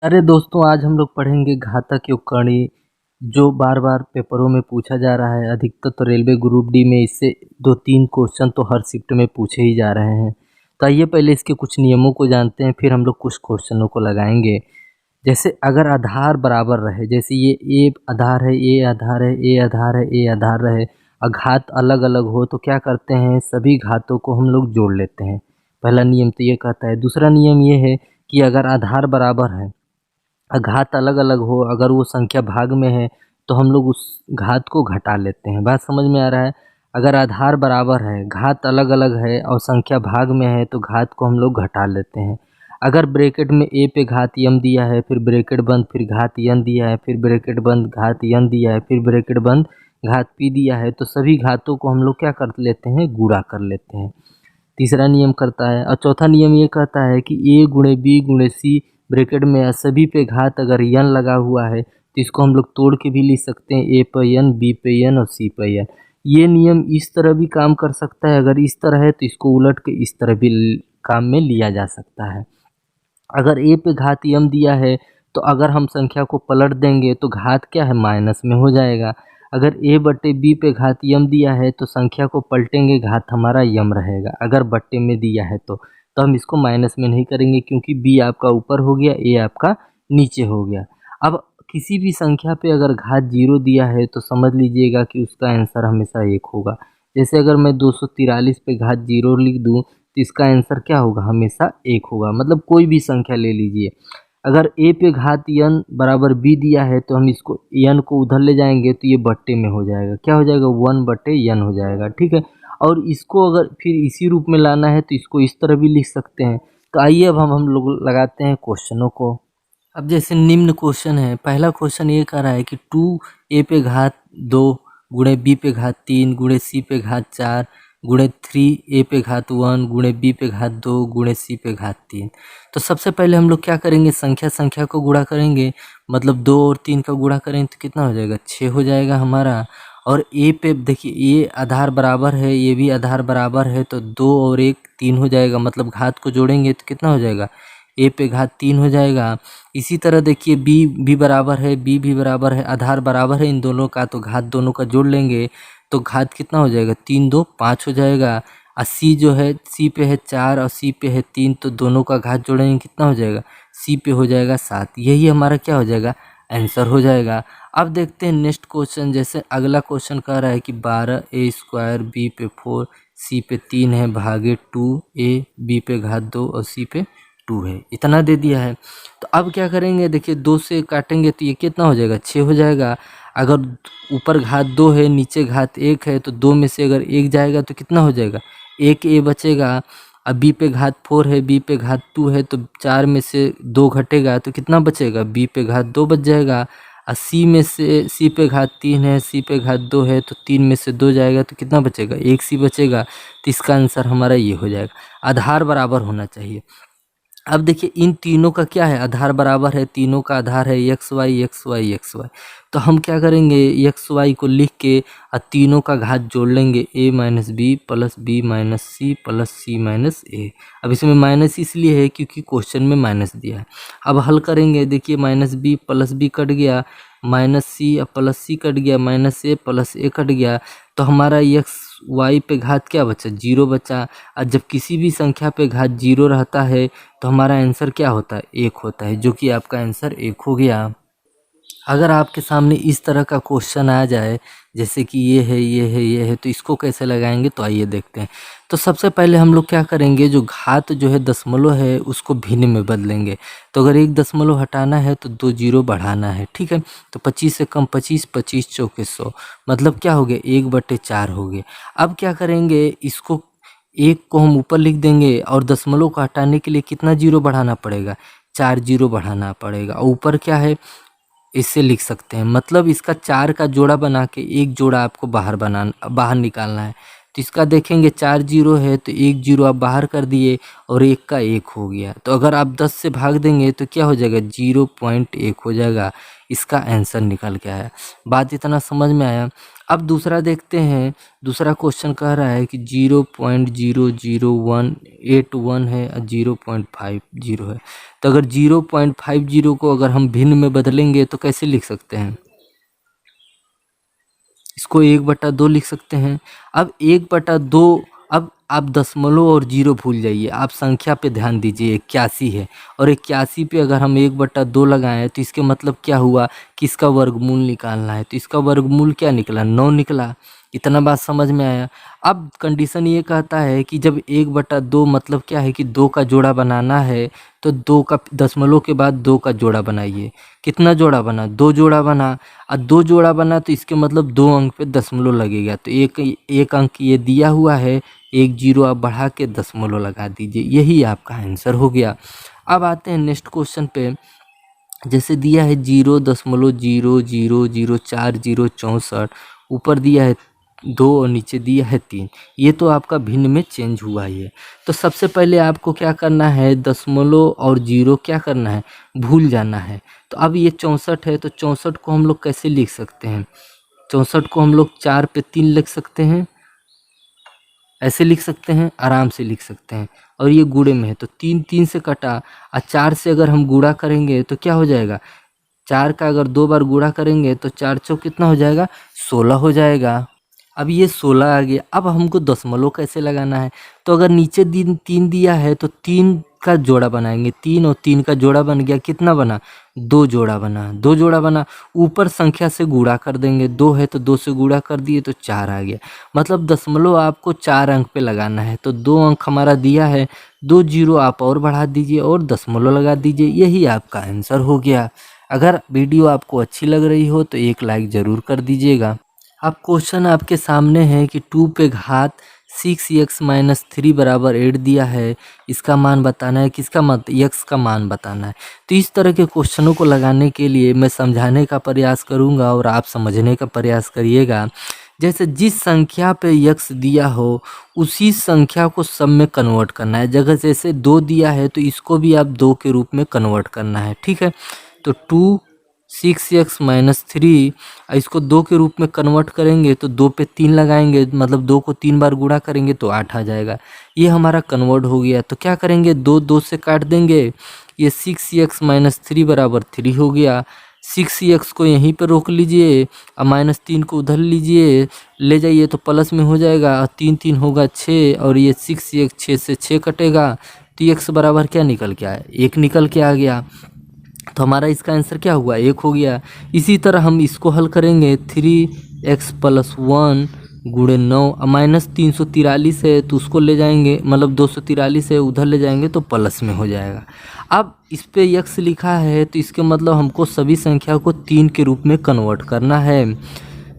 अरे दोस्तों, आज हम लोग पढ़ेंगे घातक युगकर्णी, जो बार बार पेपरों में पूछा जा रहा है। अधिकतर तो रेलवे ग्रुप डी में इससे 2-3 क्वेश्चन तो हर शिफ्ट में पूछे ही जा रहे हैं। तो आइए पहले इसके कुछ नियमों को जानते हैं, फिर हम लोग कुछ क्वेश्चनों को लगाएंगे। जैसे अगर आधार बराबर रहे, जैसे ये ए आधार है, ए आधार है, ए आधार है, ए आधार रहे, और घात अलग अलग हो तो क्या करते हैं, सभी घातों को हम लोग जोड़ लेते हैं। पहला नियम तो ये कहता है। दूसरा नियम ये है कि अगर आधार बराबर है, घात अलग अलग हो, अगर वो संख्या भाग में है तो हम लोग उस घात को घटा लेते हैं। बात समझ में आ रहा है? अगर आधार बराबर है, घात अलग अलग है और संख्या भाग में है तो घात को हम लोग घटा लेते हैं। अगर ब्रैकेट में ए पे घात यम दिया है, फिर ब्रैकेट बंद, फिर घात यन दिया है, फिर ब्रैकेट बंद, घात यन दिया है, फिर ब्रैकेट बंद, घात पी दिया है, तो सभी घातों को हम लोग क्या कर लेते हैं, गुणा कर लेते हैं। तीसरा नियम करता है। और चौथा नियम ये कहता है कि ए गुणे बी गुणे सी ब्रैकेट में सभी पे घात अगर यन लगा हुआ है तो इसको हम लोग तोड़ के भी लिख सकते हैं, ए पे यन, बी पे यन और सी पे यन। ये नियम इस तरह भी काम कर सकता है, अगर इस तरह है तो इसको उलट के इस तरह भी काम में लिया जा सकता है। अगर ए पे घात यम दिया है तो अगर हम संख्या को पलट देंगे तो घात क्या है, माइनस में हो जाएगा। अगर ए बट्टे बी पे घात यम दिया है तो संख्या को पलटेंगे, घात हमारा यम रहेगा। अगर बट्टे में दिया है तो हम इसको माइनस में नहीं करेंगे, क्योंकि बी आपका ऊपर हो गया, ए आपका नीचे हो गया। अब किसी भी संख्या पे अगर घात 0 दिया है तो समझ लीजिएगा कि उसका आंसर हमेशा 1 होगा। जैसे अगर मैं 243 पे घात 0 लिख दूँ तो इसका आंसर क्या होगा, हमेशा 1 होगा। मतलब कोई भी संख्या ले लीजिए, अगर ए पे घात यन बराबर बी दिया है तो हम इसको यन को उधर ले जाएंगे तो ये बट्टे में हो जाएगा। क्या हो जाएगा, 1/n हो जाएगा। ठीक है। और इसको अगर फिर इसी रूप में लाना है तो इसको इस तरह भी लिख सकते हैं। तो आइए अब हम लोग लगाते हैं क्वेश्चनों को। अब जैसे निम्न क्वेश्चन है। पहला क्वेश्चन ये कह रहा है कि 2a पे घात 2 गुणे b पे घात 3 गुणे c पे घात 4 गुणे 3a पे घात 1 गुणे b पे घात 2 गुणे c पे घात 3। तो सबसे पहले हम लोग क्या करेंगे, संख्या संख्या को गुणा करेंगे। मतलब 2 और 3 का गुणा करेंगे तो कितना हो जाएगा, 6 हो जाएगा हमारा। और ए पे देखिए, ये आधार बराबर है, ये भी आधार बराबर है, तो 2 और 1 3 हो जाएगा। मतलब घात को जोड़ेंगे तो कितना हो जाएगा, ए पे घात 3 हो जाएगा। इसी तरह देखिए बी भी बराबर है, बी भी बराबर है, आधार बराबर है इन दोनों का, तो घात दोनों का जोड़ लेंगे तो घात कितना हो जाएगा, 3 2 5 हो जाएगा। और सी जो है, सी पे है 4 और सी पे है 3, तो दोनों का घात जोड़ेंगे कितना हो जाएगा, सी पे हो जाएगा 7। यही हमारा क्या हो जाएगा, आंसर हो जाएगा। अब देखते हैं नेक्स्ट क्वेश्चन। जैसे अगला क्वेश्चन कह रहा है कि 12a² बी पे 4 सी पे 3 है भागे 2a बी पे घात 2 और सी पे 2 है, इतना दे दिया है। तो अब क्या करेंगे, देखिए 2 से काटेंगे तो ये कितना हो जाएगा, 6 हो जाएगा। अगर ऊपर घात 2 है, नीचे घात 1 है, तो 2 में से अगर 1 जाएगा तो कितना हो जाएगा, 1 ए बचेगा। अब बी पे घात 4 है, बी पे घात 2 है, तो 4 में से 2 घटेगा तो कितना बचेगा, बी पे घात 2 बच जाएगा। और सी में से, सी पे घात 3 है, सी पे घात 2 है, तो 3 में से 2 जाएगा तो कितना बचेगा, 1 सी बचेगा। तो इसका आंसर हमारा ये हो जाएगा। आधार बराबर होना चाहिए। अब देखिए इन तीनों का क्या है, आधार बराबर है, तीनों का आधार है x y x y x y. तो हम क्या करेंगे, एक्स वाई को लिख के और तीनों का घात जोड़ लेंगे, a minus B plus B minus C plus C minus A. अब इसमें माइनस इसलिए है क्योंकि क्वेश्चन में माइनस दिया है। अब हल करेंगे, देखिए minus B plus b cut गया, माइनस सी प्लस सी कट गया, minus a plus a cut गया, तो हमारा एक्स वाई पे घात क्या बचा, 0 बचा। और जब किसी भी संख्या पे घात 0 रहता है तो हमारा आंसर क्या होता है, 1 होता है, जो कि आपका आंसर 1 हो गया। अगर आपके सामने इस तरह का क्वेश्चन आ जाए, जैसे कि ये है, ये है, ये है, तो इसको कैसे लगाएंगे, तो आइए देखते हैं। तो सबसे पहले हम लोग क्या करेंगे, जो घात जो है दशमलव है उसको भिन्न में बदलेंगे। तो अगर 1 दशमलव हटाना है तो 2 जीरो बढ़ाना है। ठीक है। तो 25 से कम 25, 25 चौके 100, मतलब क्या हो गया, 1/4 हो गया। अब क्या करेंगे, इसको 1 को हम ऊपर लिख देंगे और दशमलव को हटाने के लिए कितना जीरो बढ़ाना पड़ेगा, 4 जीरो बढ़ाना पड़ेगा। और ऊपर क्या है, इससे लिख सकते हैं, मतलब इसका 4 का जोड़ा बना के एक जोड़ा आपको बाहर निकालना है। तो इसका देखेंगे 4 जीरो है तो 1 जीरो आप बाहर कर दिए और 1 का 1 हो गया। तो अगर आप 10 से भाग देंगे तो क्या हो जाएगा, 0.1 हो जाएगा। इसका आंसर निकल के आया। बात इतना समझ में आया। अब दूसरा देखते हैं। दूसरा क्वेश्चन कह रहा है कि 0.00181 है और 0.50 है। तो अगर 0.50 को अगर हम भिन्न में बदलेंगे तो कैसे लिख सकते हैं, इसको 1/2 लिख सकते हैं। अब 1/2, अब आप दशमलव और जीरो भूल जाइए, आप संख्या पे ध्यान दीजिए। 81 है और 81 पे अगर हम 1/2 लगाएं तो इसके मतलब क्या हुआ कि इसका वर्गमूल निकालना है। तो इसका वर्गमूल क्या निकला, 9 निकला। इतना बात समझ में आया। अब कंडीशन ये कहता है कि जब 1/2 मतलब क्या है कि 2 का जोड़ा बनाना है तो 2 का दशमलव के बाद 2 का जोड़ा बनाइए। कितना जोड़ा बना, 2 जोड़ा बना। और 2 जोड़ा बना तो इसके मतलब 2 अंक पे दशमलव लगेगा। तो एक अंक ये दिया हुआ है, 1 जीरो आप बढ़ा के दशमलव लगा दीजिए, यही आपका आंसर हो गया। अब आते हैं नेक्स्ट क्वेश्चन पे। जैसे दिया है 0.00004 ऊपर दिया है 2 और नीचे दिया है 3। ये तो आपका भिन्न में चेंज हुआ ही है। तो सबसे पहले आपको क्या करना है, दशमलव और जीरो क्या करना है, भूल जाना है। तो अब ये 64 है तो 64 को हम लोग कैसे लिख सकते हैं, 64 को हम लोग 4 पे 3 लिख सकते हैं, ऐसे लिख सकते हैं, आराम से लिख सकते हैं। और ये गुणे में है तो 3 3 से कटा और 4 से अगर हम गुणा करेंगे तो क्या हो जाएगा, 4 का अगर 2 बार गुणा करेंगे तो 4 चौक कितना हो जाएगा, 16 हो जाएगा। अब ये 16 आ गया। अब हमको दशमलव कैसे लगाना है, तो अगर नीचे 3 दिया है तो 3 का जोड़ा बनाएंगे। 3 और 3 का जोड़ा बन गया, कितना बना, 2 जोड़ा बना। 2 जोड़ा बना, ऊपर संख्या से गुणा कर देंगे। 2 है तो 2 से गुणा कर दिए तो 4 आ गया। मतलब दशमलव आपको 4 अंक पे लगाना है। तो 2 अंक हमारा दिया है, 2 जीरो आप और बढ़ा दीजिए और दशमलव लगा दीजिए, यही आपका आंसर हो गया। अगर वीडियो आपको अच्छी लग रही हो तो एक लाइक ज़रूर कर दीजिएगा। अब क्वेश्चन आपके सामने है कि 2 पे घात 6x-3 बराबर 8 दिया है, इसका मान बताना है। किसका मत, x का मान बताना है। तो इस तरह के क्वेश्चनों को लगाने के लिए मैं समझाने का प्रयास करूंगा और आप समझने का प्रयास करिएगा। जैसे जिस संख्या पे x दिया हो उसी संख्या को सब में कन्वर्ट करना है। जगह जैसे 2 दिया है तो इसको भी आप 2 के रूप में कन्वर्ट करना है, ठीक है। तो 6x-3 इसको 2 के रूप में कन्वर्ट करेंगे तो 2 पे 3 लगाएंगे, मतलब 2 को 3 बार गुणा करेंगे तो 8 आ जाएगा। ये हमारा कन्वर्ट हो गया। तो क्या करेंगे, 2 2 से काट देंगे। ये 6x-3 बराबर 3 हो गया। 6x को यहीं पर रोक लीजिए और -3 को उधर लीजिए, ले जाइए तो प्लस में हो जाएगा। 3 3 होगा 6 और ये 6x 6 से 6 कटेगा तो x बराबर क्या निकल के आया, 1 निकल के आ गया। तो हमारा इसका आंसर क्या हुआ, 1 हो गया। इसी तरह हम इसको हल करेंगे, 3x + 1 गुणे 9 -343 है तो उसको ले जाएंगे, मतलब 243 है उधर ले जाएंगे तो प्लस में हो जाएगा। अब इस पे x लिखा है तो इसके मतलब हमको सभी संख्या को 3 के रूप में कन्वर्ट करना है।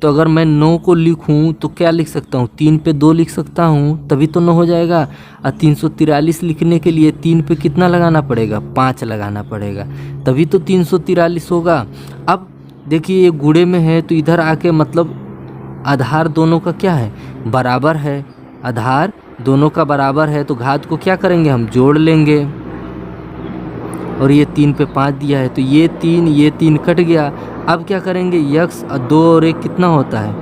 तो अगर मैं 9 को लिखूं तो क्या लिख सकता हूँ, 3 पे 2 लिख सकता हूँ, तभी तो 9 हो जाएगा। और 343 लिखने के लिए 3 पे कितना लगाना पड़ेगा, 5 लगाना पड़ेगा, तभी तो 343 होगा। अब देखिए ये गुणे में है तो इधर आके मतलब आधार दोनों का क्या है, बराबर है। आधार दोनों का बराबर है तो घात को क्या करेंगे, हम जोड़ लेंगे। और ये 3 पे 5 दिया है तो ये 3 कट गया। अब क्या करेंगे, x और 2 और 1 कितना होता है,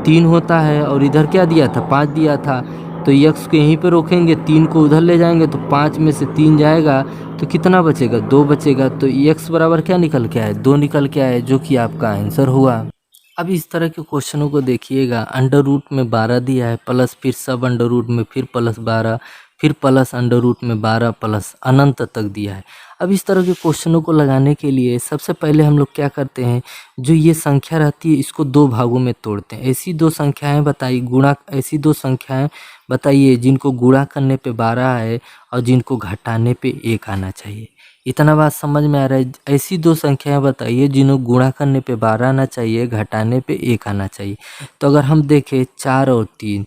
3 होता है। और इधर क्या दिया था, 5 दिया था। तो x को यहीं पे रोकेंगे, 3 को उधर ले जाएंगे तो 5 में से 3 जाएगा तो कितना बचेगा, 2 बचेगा। तो x बराबर क्या निकल के आए, 2 निकल के आए, जो कि आपका आंसर हुआ। अब इस तरह के क्वेश्चनों को देखिएगा। अंडर रूट में 12 दिया है, प्लस फिर सब अंडर रूट में फिर प्लस 12, फिर प्लस अंडर रूट में 12 प्लस अनंत तक दिया है। अब इस तरह के क्वेश्चनों को लगाने के लिए सबसे पहले हम लोग क्या करते हैं, जो ये संख्या रहती है इसको 2 भागों में तोड़ते हैं। ऐसी 2 संख्याएं बताइए, ऐसी 2 संख्याएं बताइए जिनको गुणा करने पे 12 आए और जिनको घटाने पे 1 आना चाहिए। इतना बात समझ में आ रहा है। ऐसी 2 संख्याएं बताइए जिन्हें गुणा करने पे 12 आना चाहिए, घटाने पे 1 आना चाहिए। तो अगर हम देखें 4 और 3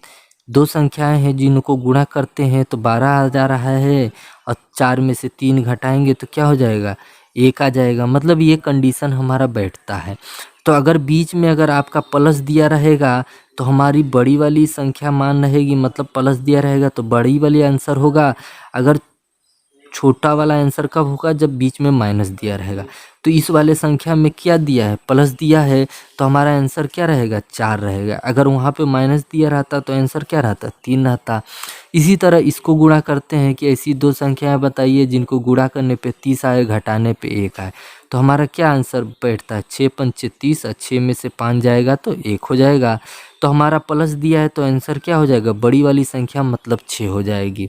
2 संख्याएं हैं जिनको गुणा करते हैं तो 12 आ जा रहा है और 4 में से 3 घटाएंगे तो क्या हो जाएगा, 1 आ जाएगा। मतलब ये कंडीशन हमारा बैठता है। तो अगर बीच में अगर आपका प्लस दिया रहेगा तो हमारी बड़ी वाली संख्या मान रहेगी, मतलब प्लस दिया रहेगा तो बड़ी वाली आंसर होगा। अगर छोटा वाला आंसर कब होगा, जब बीच में माइनस दिया रहेगा। तो इस वाले संख्या में क्या दिया है, प्लस दिया है, तो हमारा आंसर क्या रहेगा, 4 रहेगा। अगर वहाँ पे माइनस दिया रहता तो आंसर क्या रहता, 3 रहता। इसी तरह इसको गुणा करते हैं कि ऐसी दो संख्याएं बताइए जिनको गुणा करने पे 30 आए, घटाने पे 1 आए। तो हमारा क्या आंसर बैठता है, 6 पंचे 30, और 6 में से 5 जाएगा तो 1 हो जाएगा। तो हमारा प्लस दिया है तो आंसर क्या हो जाएगा, बड़ी वाली संख्या मतलब 6 हो जाएगी।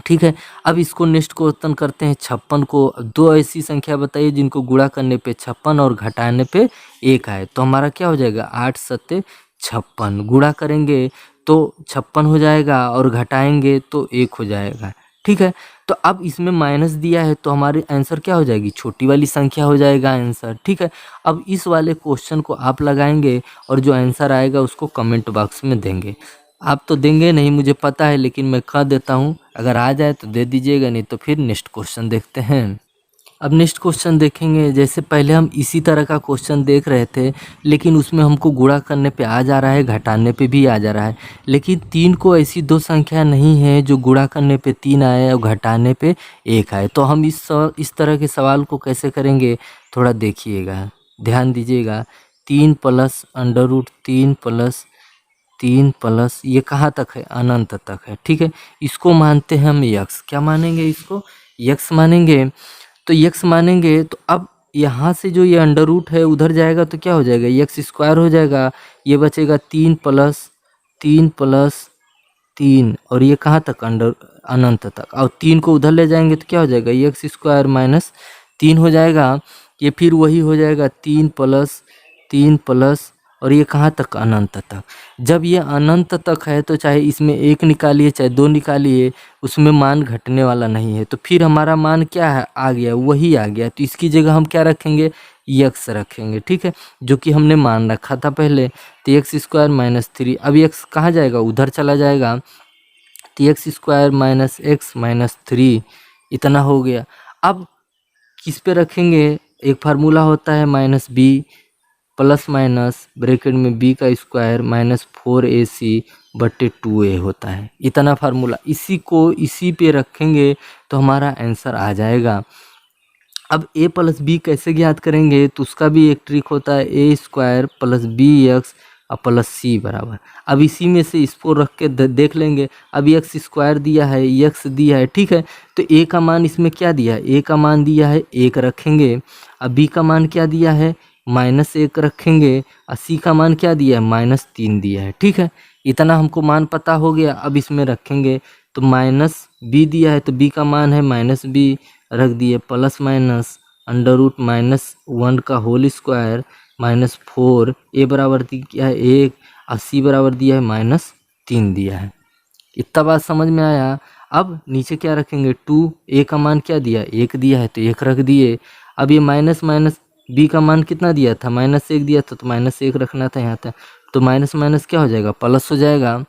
ठीक है, अब इसको नेक्स्ट क्वेश्चन करते हैं 56 को। दो ऐसी संख्या बताइए जिनको गुणा करने पे 56 और घटाने पे 1 आए। तो हमारा क्या हो जाएगा, 8 सत्ते 56, गुणा करेंगे तो 56 हो जाएगा और घटाएंगे तो 1 हो जाएगा। ठीक है, तो अब इसमें माइनस दिया है तो हमारे आंसर क्या हो जाएगी, छोटी वाली संख्या हो जाएगा आंसर। ठीक है, अब इस वाले क्वेश्चन को आप लगाएंगे और जो आंसर आएगा उसको कमेंट बॉक्स में देंगे। आप तो देंगे नहीं मुझे पता है, लेकिन मैं कह देता हूँ, अगर आ जाए तो दे दीजिएगा, नहीं तो फिर नेक्स्ट क्वेश्चन देखते हैं। अब नेक्स्ट क्वेश्चन देखेंगे। जैसे पहले हम इसी तरह का क्वेश्चन देख रहे थे, लेकिन उसमें हमको गुणा करने पे आ जा रहा है, घटाने पे भी आ जा रहा है। लेकिन 3 को ऐसी दो संख्या नहीं है जो गुणा करने पे 3 आए और घटाने पे 1 आए। तो हम इस तरह के सवाल को कैसे करेंगे, थोड़ा देखिएगा, ध्यान दीजिएगा। 3 plus under root 3 plus 3 plus ये कहाँ तक है, अनंत तक है। ठीक है, इसको मानते हैं हम यक्स। क्या मानेंगे, इसको यक्स मानेंगे। तो यक्स मानेंगे तो अब यहाँ से जो ये अंडर रूट है उधर जाएगा तो क्या हो जाएगा, यक्स स्क्वायर हो जाएगा। ये बचेगा 3 प्लस 3 और ये कहाँ तक, अंडर अनंत तक। और 3 को उधर ले जाएंगे तो क्या हो जाएगा, यक्स स्क्वायर माइनस 3 हो जाएगा। ये फिर वही हो जाएगा 3 प्लस और ये कहाँ तक, अनंत तक। जब ये अनंत तक है तो चाहे इसमें 1 निकालिए चाहे 2 निकालिए, उसमें मान घटने वाला नहीं है। तो फिर हमारा मान क्या है, आ गया, वही आ गया। तो इसकी जगह हम क्या रखेंगे, यक्स रखेंगे। ठीक है, जो कि हमने मान रखा था पहले। तो एक्स स्क्वायर माइनस 3, अब यक्स कहाँ जाएगा, उधर चला जाएगा। तो x square minus x minus 3 इतना हो गया। अब किस पे रखेंगे, एक फार्मूला होता है minus B plus minus bracket में बी का स्क्वायर माइनस 4ac/2a होता है, इतना फार्मूला। इसी को इसी पे रखेंगे तो हमारा आंसर आ जाएगा। अब a प्लस बी कैसे ज्ञात करेंगे, तो उसका भी एक ट्रिक होता है, ए स्क्वायर प्लस बी एक्स और प्लस सी बराबर। अब इसी में से इसको रख के देख लेंगे। अब एक्स स्क्वायर दिया है, एक्स दिया है। ठीक है, तो a का मान इसमें क्या दिया है, a का मान दिया है 1 रखेंगे। अब b का मान क्या दिया है, -1 रखेंगे। और सी का मान क्या दिया है, -3 दिया है। ठीक है, इतना हमको मान पता हो गया। अब इसमें रखेंगे तो माइनस बी दिया है तो बी का मान है -b रख दिए, प्लस माइनस अंडर रूट -1 का होल स्क्वायर -4, ए बराबर दिया है 1 और सी बराबर दिया है -3 दिया है। इतना बात समझ में आया। अब नीचे क्या रखेंगे, 2, ए का मान क्या दिया, 1 दिया है तो 1 रख दिए। अब ये माइनस माइनस बी का मान कितना दिया था, -1 दिया था तो -1 रखना था यहाँ तक। तो माइनस माइनस क्या हो जाएगा, प्लस हो जाएगा।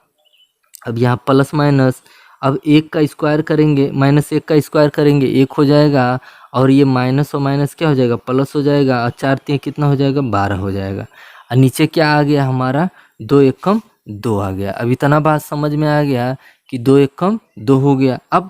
अब यहाँ प्लस माइनस, अब 1 का स्क्वायर करेंगे, -1 का स्क्वायर करेंगे 1 हो जाएगा। और ये माइनस और माइनस क्या हो जाएगा, प्लस हो जाएगा। और 4 3 कितना हो जाएगा, 12 हो जाएगा। और नीचे क्या आ गया हमारा, 2 एकम 2 आ गया। अब इतना बात समझ में आ गया कि 2 एकम 2 हो गया। अब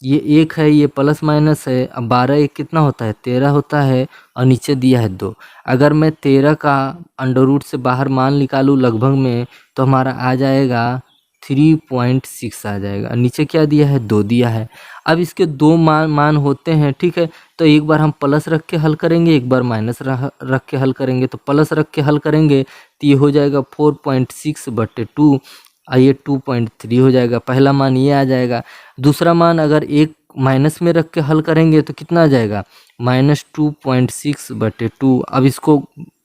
ये 1 है, ये प्लस माइनस है। अब 12 1 कितना होता है, 13 होता है। और नीचे दिया है 2। अगर मैं 13 का अंडर रूट से बाहर मान निकालूँ लगभग में, तो हमारा आ जाएगा 3.6 आ जाएगा। नीचे क्या दिया है, 2 दिया है। अब इसके दो मान होते हैं। ठीक है, तो एक बार हम प्लस रख के हल करेंगे, एक बार माइनस रख के हल करेंगे। तो प्लस रख के हल करेंगे तो ये हो जाएगा 4.6/2 और ये 2.3 हो जाएगा। पहला मान ये आ जाएगा। दूसरा मान अगर एक माइनस में रख के हल करेंगे तो कितना आ जाएगा, -2.6/2। अब इसको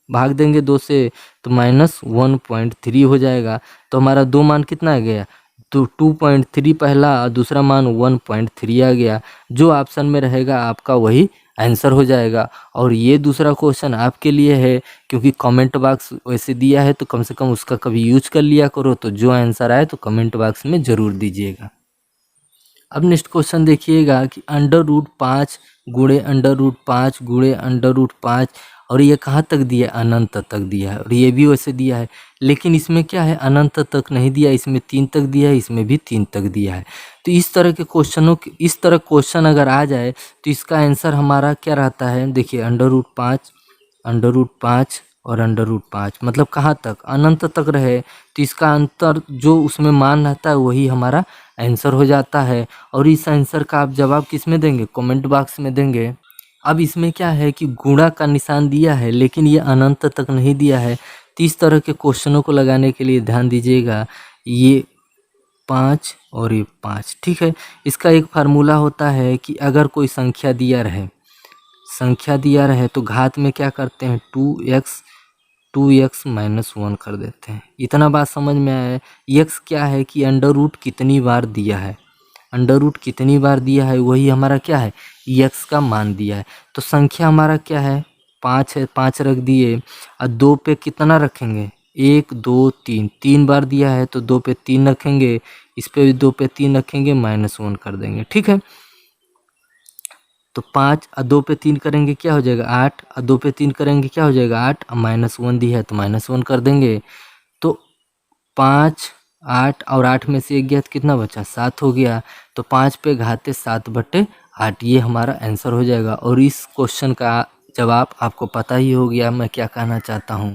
भाग देंगे 2 से तो -1.3 हो जाएगा। तो हमारा दो मान कितना आ गया, तो 2.3 पहला और दूसरा मान 1.3 आ गया। जो ऑप्शन में रहेगा आपका वही आंसर हो जाएगा। और ये दूसरा क्वेश्चन आपके लिए है, क्योंकि कमेंट बॉक्स वैसे दिया है तो कम से कम उसका कभी यूज कर लिया करो। तो जो आंसर आए तो कमेंट बॉक्स में ज़रूर दीजिएगा। अब नेक्स्ट क्वेश्चन देखिएगा कि √5 गुणे √5 गुणे √5 और ये कहाँ तक दिया है, अनंत तक दिया है, और ये भी वैसे दिया है। लेकिन इसमें क्या है, अनंत तक नहीं दिया, इसमें 3 तक दिया है, इसमें भी 3 तक दिया है। तो इस तरह के इस तरह क्वेश्चन अगर आ जाए तो इसका आंसर हमारा क्या रहता है, देखिए √5, √5 और √5, मतलब कहाँ तक, अनंत तक रहे तो इसका अंतर जो उसमें मान रहता है वही हमारा आंसर हो जाता है। और इस आंसर का आप जवाब किस में देंगे, कमेंट बॉक्स में देंगे। अब इसमें क्या है कि गुणा का निशान दिया है लेकिन ये अनंत तक नहीं दिया है, तो इस तरह के क्वेश्चनों को लगाने के लिए ध्यान दीजिएगा, ये 5 और ये 5, ठीक है। इसका एक फार्मूला होता है कि अगर कोई संख्या दिया रहे तो घात में क्या करते हैं, 2x -1 कर देते हैं। इतना बात समझ में आया है। x क्या है कि अंडर रूट कितनी बार दिया है, वही हमारा क्या है, x का मान दिया है। तो संख्या हमारा क्या है, 5 है, 5 रख दिए, और 2 पे कितना रखेंगे, 1 2 3, 3 बार दिया है तो 2 पे 3 रखेंगे, इस पे भी 2 पे 3 रखेंगे, -1 कर देंगे, ठीक है। तो 5 और 2 पे 3 करेंगे क्या हो जाएगा, 8, और 2 पे 3 करेंगे क्या हो जाएगा, 8, और -1 दिया है तो -1 कर देंगे। तो 5, 8 और 8 में से 1 गया तो कितना बचा, 7 हो गया। तो 5 पे घाते 7/8, ये हमारा आंसर हो जाएगा। और इस क्वेश्चन का जवाब आपको पता ही हो गया मैं क्या कहना चाहता हूँ।